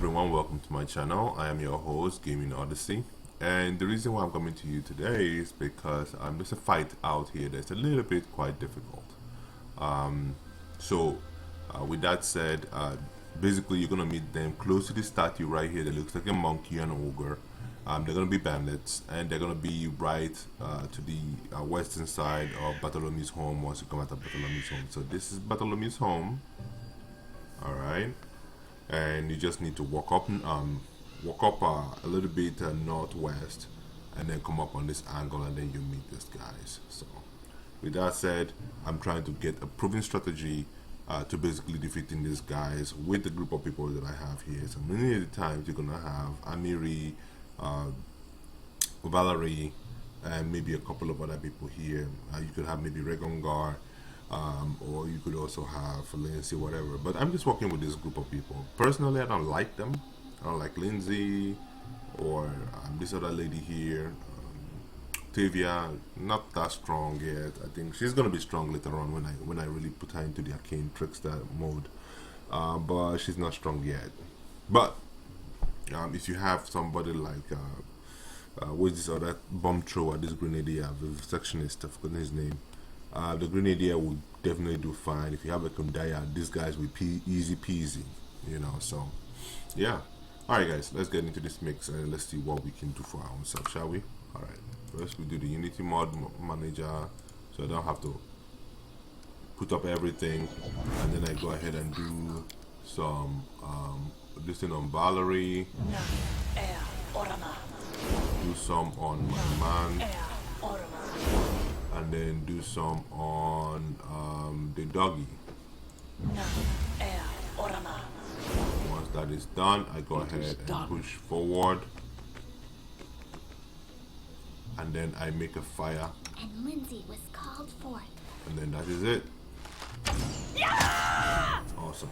everyone, welcome to my channel. I am your host, Gaming Odyssey, and the reason why I'm coming to you today is because there's a fight out here that's a little bit quite difficult. With that said, basically you're gonna meet them close to the statue right here that looks like a monkey and an ogre. They're gonna be bandits, and they're gonna be right to the western side of Bartholomew's home once you come out of Bartholomew's home. So this is Bartholomew's home. All right. And you just need to walk up a little bit northwest, and then come up on this angle, and then you meet these guys. So with that said, I'm trying to get a proven strategy to basically defeating these guys with the group of people that I have here. So many of the times you're gonna have Amiri, Valerie, and maybe a couple of other people here. You could have maybe Regongar, or you could also have Lindsay, whatever. But I'm just working with this group of people. Personally, I don't like them. I don't like Lindsay or this other lady here, Tavia. Not that strong yet. I think she's gonna be strong later on when I really put her into the arcane trickster mode. But she's not strong yet. But if you have somebody like what's this other bomb thrower, this grenadier, the sectionist, I've forgotten his name. The grenadier would definitely do fine. If you have a Kundaya, these guys will be easy peasy, you know. So yeah, all right guys, let's get into this mix and let's see what we can do for our own self, shall we? All right, first we do the Unity mod manager, so I don't have to put up everything, and then I go ahead and do some this thing on Valerie, do some on my man, and then do some on the doggy. Once that is done, I go ahead and push forward, and then I make a fire. And Lindsay was called forth. And then that is it. Yeah! Awesome.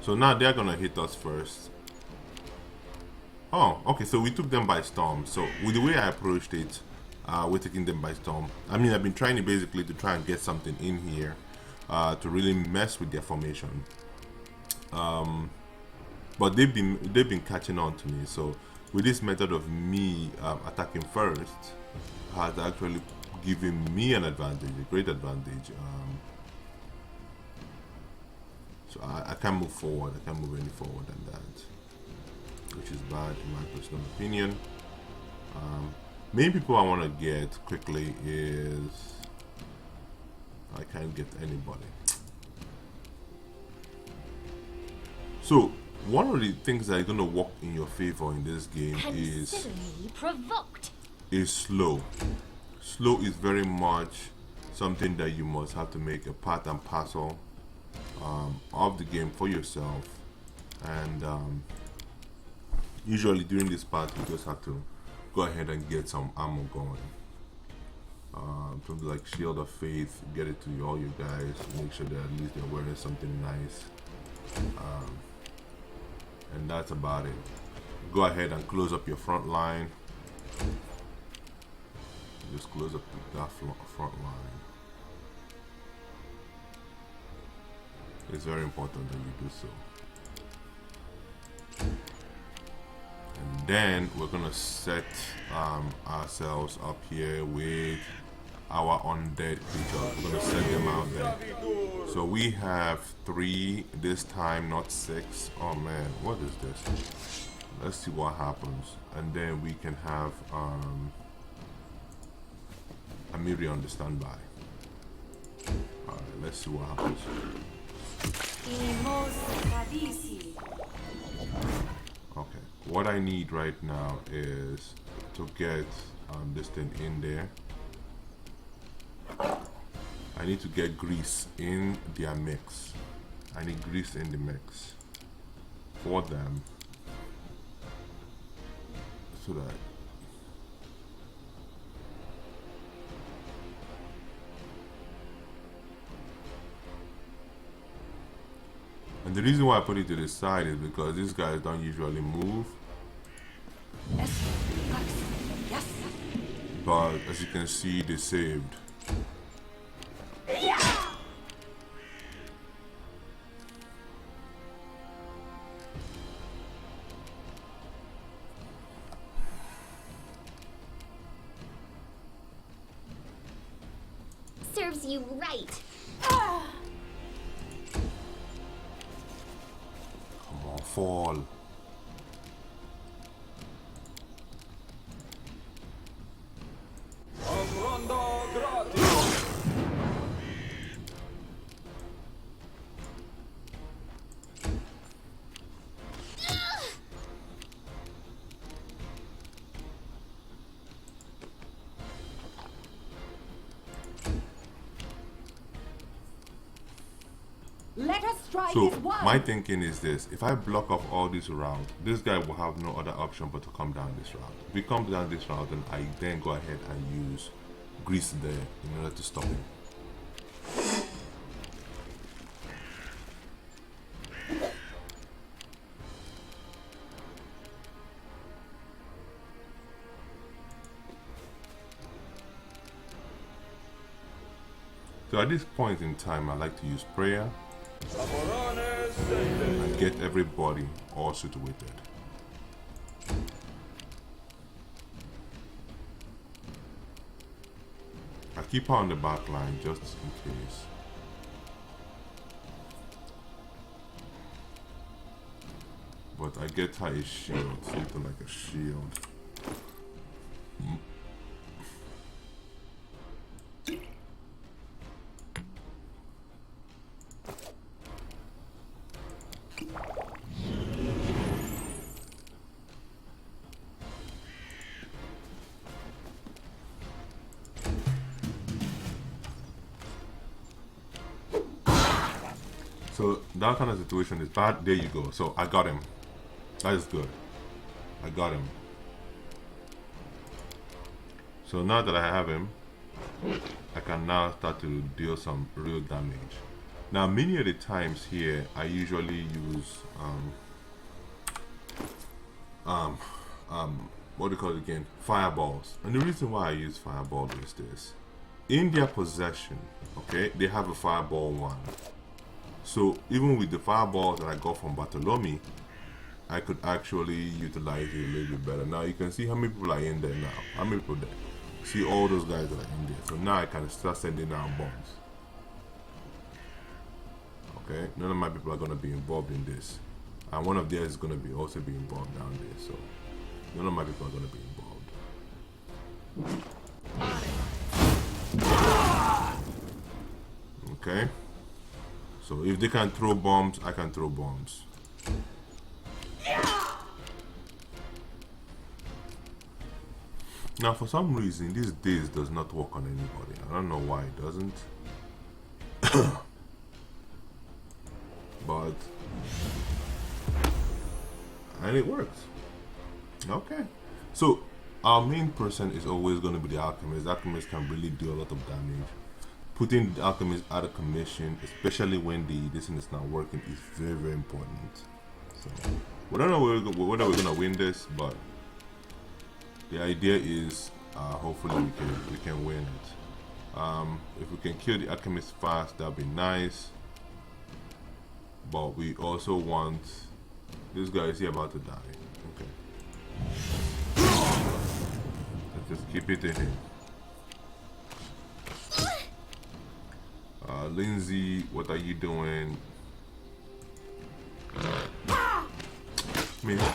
So now they're gonna hit us first. Oh, okay, so we took them by storm. So with the way I approached it, we're taking them by storm. I mean, I've been trying basically to try and get something in here to really mess with their formation. But they've been catching on to me. So with this method of me attacking first has actually given me an advantage, a great advantage. So I can't move forward. I can't move any forward than that, which is bad in my personal opinion. Main people I want to get quickly is I can't get anybody. So one of the things that is going to work in your favor in this game is slow. Slow is very much something that you must have to make a part and parcel of the game for yourself, and usually during this part you just have to go ahead and get some ammo going. Something like Shield of Faith, get it to all you guys, make sure that at least they're wearing something nice, and that's about it. Go ahead and close up your front line. Just close up that front line. It's very important that you do so. And then we're gonna set ourselves up here with our undead creatures. We're gonna set them out there. So we have 3 this time, not 6. Oh man, what is this? Let's see what happens. And then we can have Amiri on the standby. Alright, let's see what happens. Okay, what I need right now is to get this thing in there. I need to get grease in their mix. I need grease in the mix for them so that and the reason why I put it to the side is because these guys don't usually move. But as you can see, they saved. serves you right. Come on, fall. Let us try So this one. my thinking is this: if I block off all this route, this guy will have no other option but to come down this route. If he comes down this route, then I then go ahead and use grease there in order to stop him. So at this point in time, I like to use prayer and get everybody all situated. I keep her on the back line just in case. But I get her a shield, something like a shield. So that kind of situation is bad. There you go. So I got him. That is good. I got him. So now that I have him, I can now start to deal some real damage. Now many of the times here, I usually use what do you call it again? Fireballs. And the reason why I use fireball is this: in their possession, okay, they have a fireball one. So even with the fireballs that I got from Bartholomew, I could actually utilize it a little bit better. Now you can see how many people are in there now. How many people there? See all those guys that are in there. So now I can start sending out bombs. Okay, none of my people are gonna be involved in this, and one of theirs is gonna be also be involved down there. So none of my people are gonna be involved. Okay. So if they can throw bombs, I can throw bombs. Now for some reason, this daze does not work on anybody. I don't know why it doesn't. But and it works. Okay. So our main person is always going to be the alchemist. The alchemist can really do a lot of damage. Putting the alchemist out of commission, especially when this thing is not working, is very, very important. So we don't know whether we're gonna win this, but the idea is hopefully we can win it. If we can kill the alchemist fast, that'd be nice. But we also want this guy. Is he about to die? Okay. Let's just keep it in him. Lindsay, what are you doing? Man,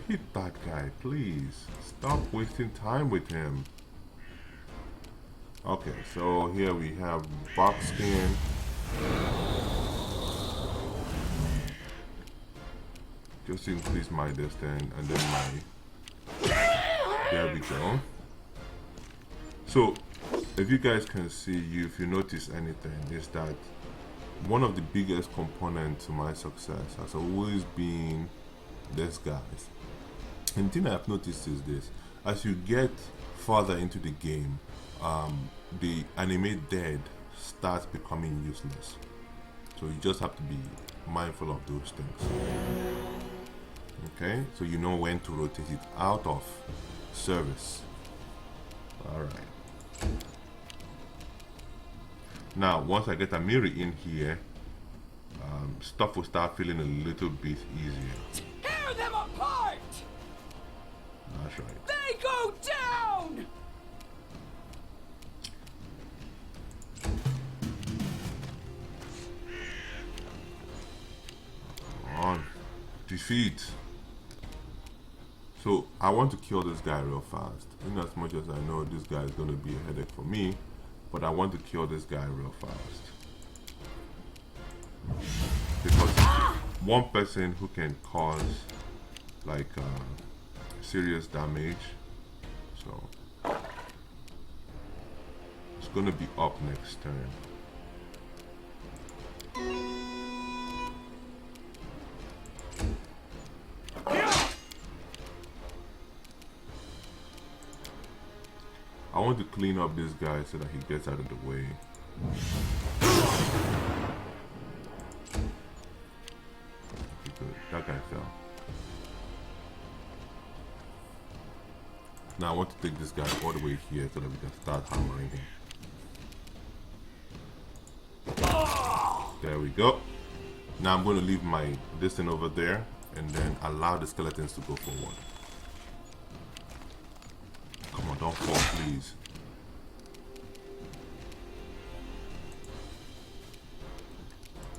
hit that guy, please. Stop wasting time with him. Okay, so here we have box skin. Just increase my distance and then my... There we go. So, if you guys can see, if you notice anything, is that one of the biggest components to my success has always been this, guys. And the thing I've noticed is this: as you get further into the game, the animate dead starts becoming useless. So you just have to be mindful of those things. Okay, so you know when to rotate it out of service. All right. Now, once I get Amiri in here, stuff will start feeling a little bit easier. Tear them apart! That's right. They go down! Defeat. So I want to kill this guy real fast. In as much as I know this guy is going to be a headache for me, but I want to kill this guy real fast. Because one person who can cause like serious damage. So it's going to be up next turn. I want to clean up this guy so that he gets out of the way. Good. That guy fell. Now I want to take this guy all the way here so that we can start hammering him. There we go. Now I'm going to leave my this thing over there and then allow the skeletons to go forward. Come on, don't fall, please.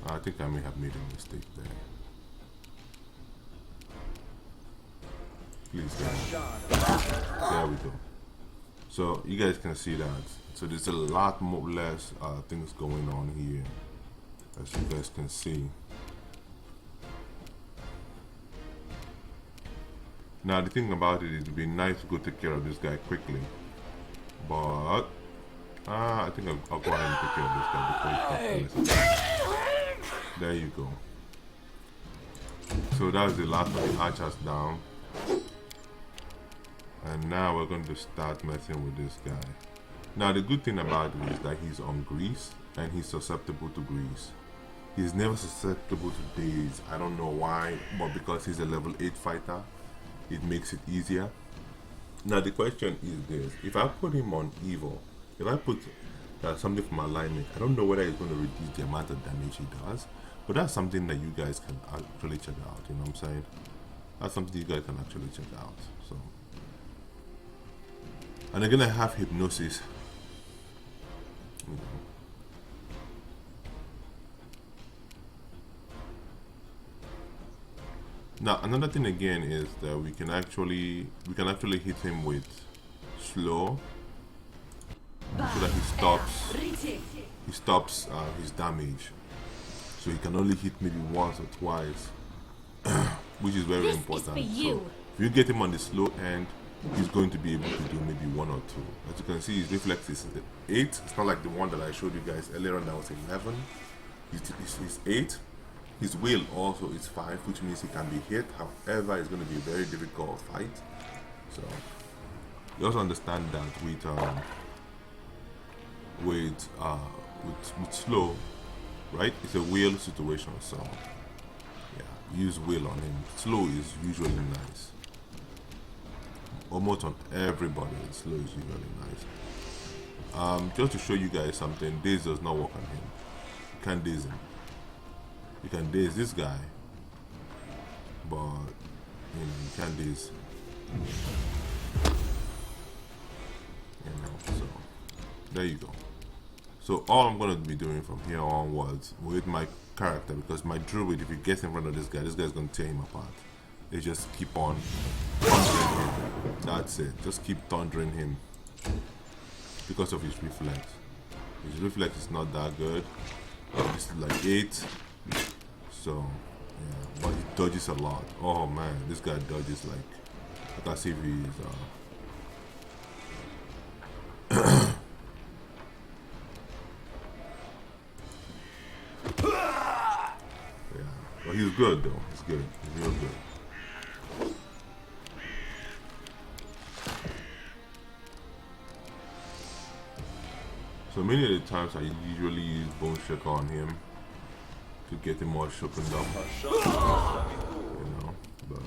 I think I may have made a mistake there. Please, there we go. So you guys can see that. So there's a lot more less things going on here, as you guys can see. Now the thing about it would be nice to go take care of this guy quickly, but I think I'll go ahead and take care of this guy before he starts. There you go. So that's the last of the archers down, and now we're going to start messing with this guy. Now the good thing about it is that he's on grease and he's susceptible to grease. He's never susceptible to daze. I don't know why, but because he's a level 8 fighter, it makes it easier. Now the question is this: if I put him on evil, if I put something from alignment, I don't know whether it's going to reduce the amount of damage he does, but that's something that you guys can actually check out. You know what I'm saying? That's something you guys can actually check out. So, and again, I have hypnosis. You know. Now another thing again is that we can actually hit him with slow, so that he stops his damage. So he can only hit maybe once or twice, which is very important. So if you get him on the slow end, he's going to be able to do maybe 1 or 2. As you can see, his reflex is 8. It's not like the one that I showed you guys earlier on that was 11. He's 8. His will also is 5, which means he can be hit. However, it's going to be a very difficult fight. So you also understand that with slow, right? It's a will situation. So yeah, use will on him. Slow is usually nice. Almost on everybody, slow is usually nice. Just to show you guys something, daze does not work on him. You can't daze him. You can daze this guy, but you can't daze. So there you go. So all I'm gonna be doing from here onwards with my character, because my druid, if he gets in front of this guy's gonna tear him apart. They just keep on thundering him. That's it. Just keep thundering him because of his reflex. His reflex is not that good. It's like 8. So yeah, but he dodges a lot. Oh man, this guy dodges like as if he's yeah, but he's good though. He's good. He's real good. So many of the times I usually use Bone Shaker on him to get him more shaken up. You know, but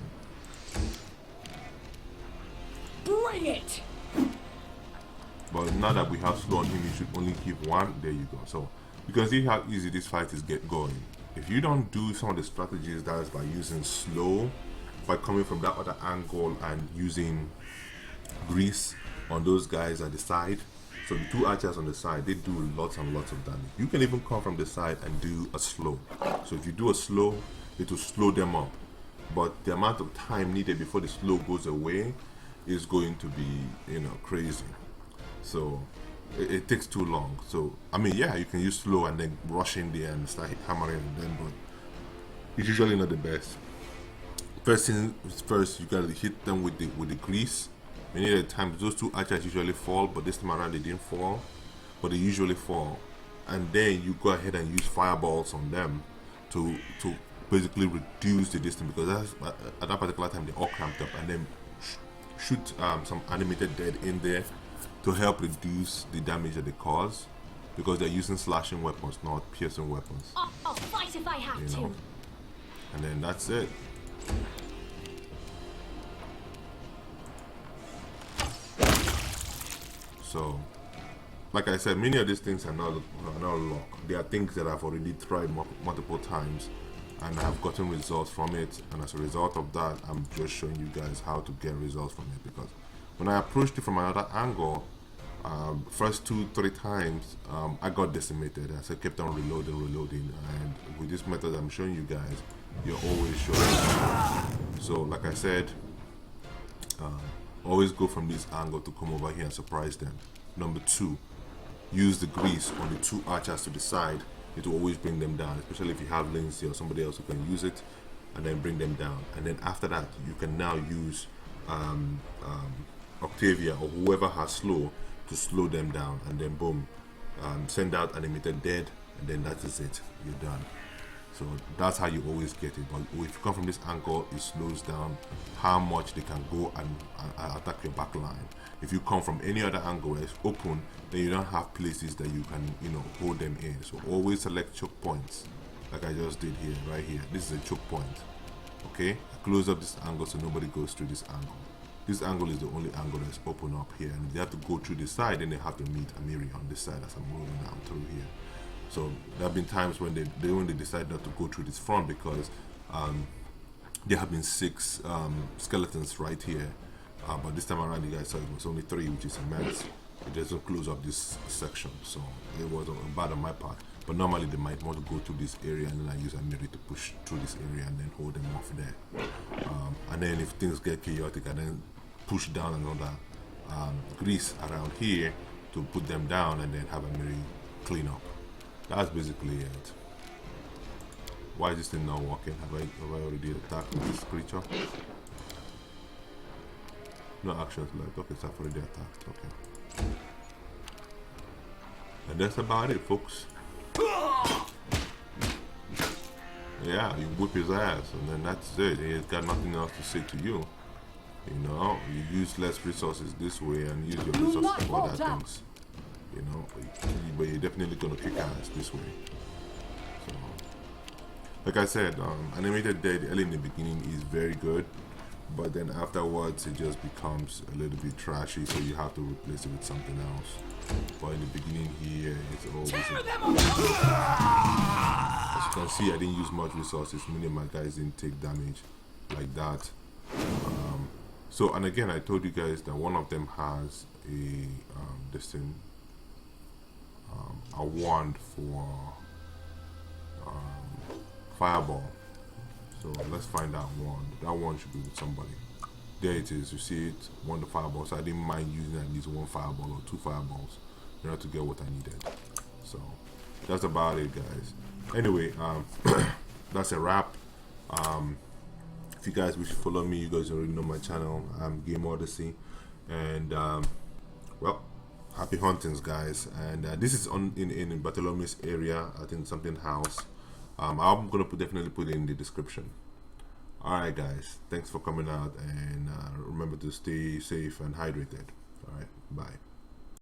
bring it. But now that we have slow on him, you should only keep 1. There you go. So you can see how easy this fight is going. If you don't do some of the strategies, that is by using slow, by coming from that other angle and using grease on those guys at the side. So the 2 archers on the side, they do lots and lots of damage. You can even come from the side and do a slow. So if you do a slow, it will slow them up. but the amount of time needed before the slow goes away is going to be, you know, crazy. So it takes too long. So I mean, yeah, you can use slow and then rush in there and start hammering them, but it's usually not the best. First thing first, you gotta hit them with the grease. Many of the times, those two archers usually fall, but this time around they didn't fall, but they usually fall. And then you go ahead and use fireballs on them to basically reduce the distance, because that's, at that particular time they're all cramped up, and then shoot some animated dead in there to help reduce the damage that they cause, because they're using slashing weapons, not piercing weapons. I'll fight if I have You to. know, and then that's it. So, like I said, many of these things are not luck. They are things that I've already tried multiple times, and I've gotten results from it. And as a result of that, I'm just showing you guys how to get results from it. Because when I approached it from another angle, first 2-3 times, I got decimated as I kept on reloading. And with this method I'm showing you guys, you're always sure. So, like I said, always go from this angle to come over here and surprise them. Number 2, use the grease on the 2 archers to the side. It will always bring them down, especially if you have Lindsay or somebody else who can use it, and then bring them down. And then after that, you can now use Octavia or whoever has slow to slow them down, and then boom, send out animated dead, and then that is it. You're done. So that's how you always get it. But if you come from this angle, it slows down how much they can go and attack your back line. If you come from any other angle where it's open, then you don't have places that you can, you know, hold them in. So always select choke points, like I just did here, right here. This is a choke point. Okay, I close up this angle so nobody goes through this angle. This angle is the only angle that's open up here, and they have to go through the side, and they have to meet Amiri on this side as I'm rolling down through here. So there have been times when they decide not to go through this front, because there have been 6 skeletons right here, but this time around you guys saw it was only 3, which is immense. It doesn't close up this section, so it was bad on my part. But normally they might want to go to this area, and then I use Amiri to push through this area and then hold them off there. And then if things get chaotic, I then push down another grease around here to put them down, and then have Amiri clean up. That's basically it. Why is this thing not working? Have I already attacked this creature? No actions left. Okay, so I've already attacked. Okay. And that's about it, folks. Yeah, you whip his ass, and then that's it. He's got nothing else to say to you. You know, you use less resources this way and use your resources for other things. You know, but you're definitely gonna kick ass this way. So, like I said, animated dead early in the beginning is very good, but then afterwards it just becomes a little bit trashy, so you have to replace it with something else. But in the beginning here, it's always as you can see, I didn't use much resources. Many of my guys didn't take damage like that. So, and again, I told you guys that one of them has a this thing, a wand for fireball. So let's find that wand. That wand should be with somebody. There it is. You see it, one of the fireballs. So I didn't mind using at least 1 fireball or 2 fireballs in order to get what I needed. So that's about it, guys. Anyway, that's a wrap. If you guys wish to follow me, you guys already know my channel. I'm Game Odyssey, and well, happy huntings, guys. And this is in Bartholomew's area. I think something house. I'm gonna definitely put it in the description. Alright, guys, thanks for coming out, and remember to stay safe and hydrated. Alright, bye.